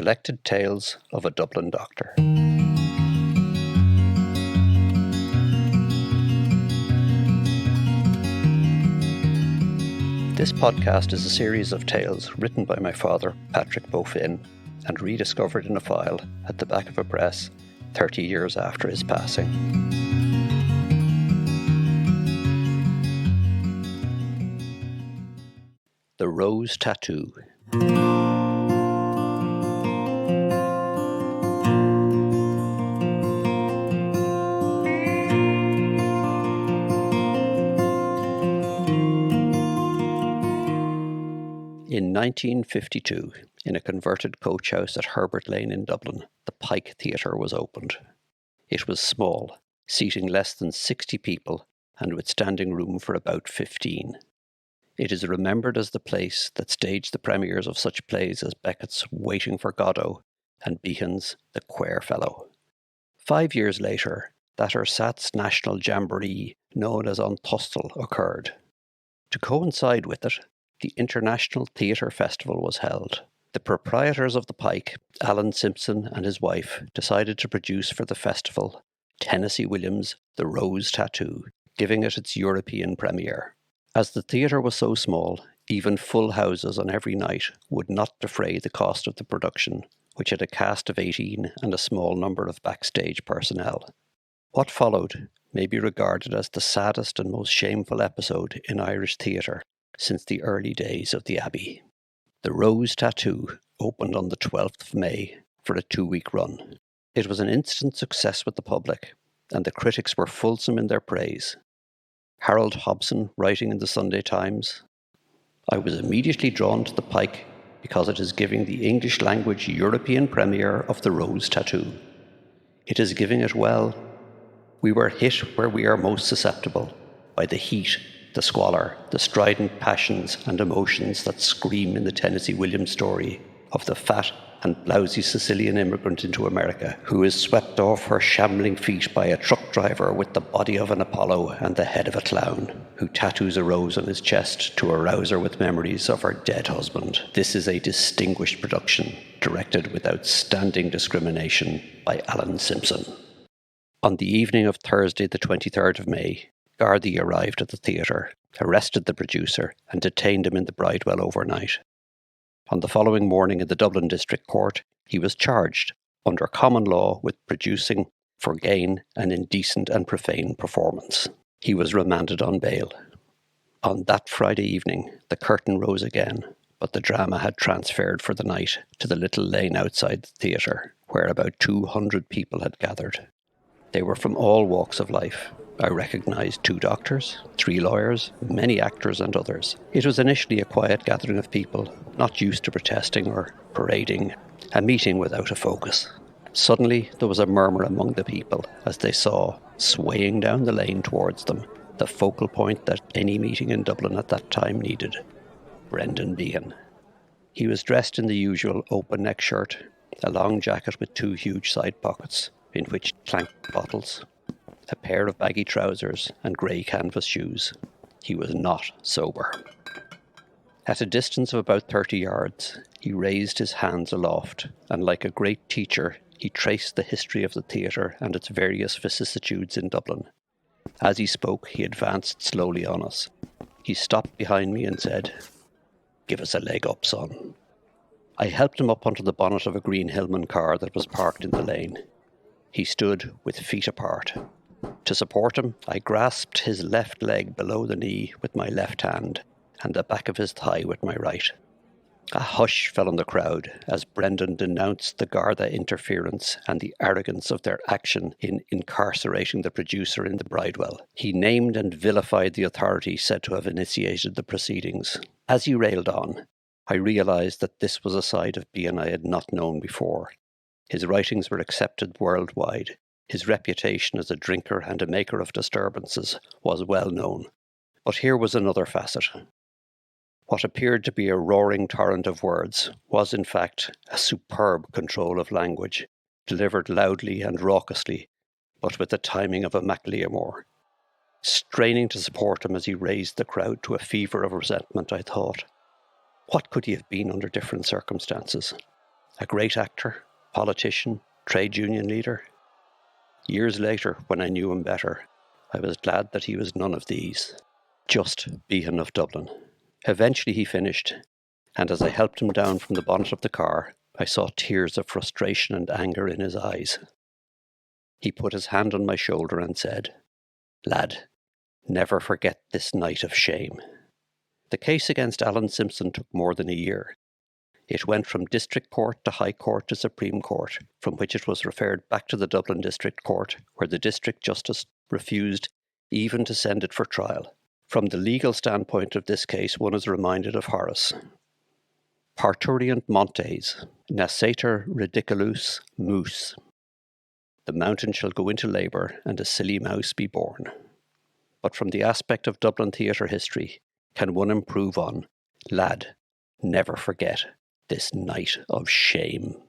Selected Tales of a Dublin Doctor. This podcast is a series of tales written by my father, Patrick Beaufin, and rediscovered in a file at the back of a press 30 years after his passing. The Rose Tattoo. In 1952, in a converted coach house at Herbert Lane in Dublin, the Pike Theatre was opened. It was small, seating less than 60 people and with standing room for about 15. It is remembered as the place that staged the premieres of such plays as Beckett's Waiting for Godot and Behan's The Quare Fellow. 5 years later, that ersatz national jamboree known as An Tustal occurred. To coincide with it, the International Theatre Festival was held. The proprietors of the Pike, Alan Simpson and his wife, decided to produce for the festival Tennessee Williams' The Rose Tattoo, giving it its European premiere. As the theatre was so small, even full houses on every night would not defray the cost of the production, which had a cast of 18 and a small number of backstage personnel. What followed may be regarded as the saddest and most shameful episode in Irish theatre since the early days of the Abbey. The Rose Tattoo opened on the 12th of May for a 2-week run. It was an instant success with the public, and the critics were fulsome in their praise. Harold Hobson, writing in the Sunday Times, "I was immediately drawn to the Pike because it is giving the English language European premiere of The Rose Tattoo. It is giving it well. We were hit where we are most susceptible, by the heat, the squalor, the strident passions and emotions that scream in the Tennessee Williams story of the fat and blousy Sicilian immigrant into America who is swept off her shambling feet by a truck driver with the body of an Apollo and the head of a clown, who tattoos a rose on his chest to arouse her with memories of her dead husband. This is a distinguished production, directed with outstanding discrimination by Alan Simpson." On the evening of Thursday, the 23rd of May, Gardaí arrived at the theatre, arrested the producer and detained him in the Bridewell overnight. On the following morning in the Dublin District Court, he was charged, under common law, with producing for gain an indecent and profane performance. He was remanded on bail. On that Friday evening, the curtain rose again, but the drama had transferred for the night to the little lane outside the theatre, where about 200 people had gathered. They were from all walks of life. I recognised 2 doctors, 3 lawyers, many actors and others. It was initially a quiet gathering of people, not used to protesting or parading, a meeting without a focus. Suddenly there was a murmur among the people as they saw, swaying down the lane towards them, the focal point that any meeting in Dublin at that time needed: Brendan Behan. He was dressed in the usual open-neck shirt, a long jacket with 2 huge side pockets, in which clanked bottles, a pair of baggy trousers and grey canvas shoes. He was not sober. At a distance of about 30 yards, he raised his hands aloft, and like a great teacher, he traced the history of the theatre and its various vicissitudes in Dublin. As he spoke, he advanced slowly on us. He stopped behind me and said, "Give us a leg up, son." I helped him up onto the bonnet of a green Hillman car that was parked in the lane. He stood with feet apart. To support him, I grasped his left leg below the knee with my left hand and the back of his thigh with my right. A hush fell on the crowd as Brendan denounced the Garda interference and the arrogance of their action in incarcerating the producer in the Bridewell. He named and vilified the authority said to have initiated the proceedings. As he railed on, I realised that this was a side of Behan I had not known before. His writings were accepted worldwide. His reputation as a drinker and a maker of disturbances was well known. But here was another facet. What appeared to be a roaring torrent of words was in fact a superb control of language, delivered loudly and raucously, but with the timing of a MacLeomore. Straining to support him as he raised the crowd to a fever of resentment, I thought, what could he have been under different circumstances? A great actor, politician, trade union leader? Years later, when I knew him better, I was glad that he was none of these. Just Behan of Dublin. Eventually he finished, and as I helped him down from the bonnet of the car, I saw tears of frustration and anger in his eyes. He put his hand on my shoulder and said, "Lad, never forget this night of shame." The case against Alan Simpson took more than a year. It went from District Court to High Court to Supreme Court, from which it was referred back to the Dublin District Court, where the District Justice refused even to send it for trial. From the legal standpoint of this case, one is reminded of Horace. Parturient montes, nascetur ridiculus mus. The mountain shall go into labour, and a silly mouse be born. But from the aspect of Dublin theatre history, can one improve on, "Lad, never forget this night of shame"?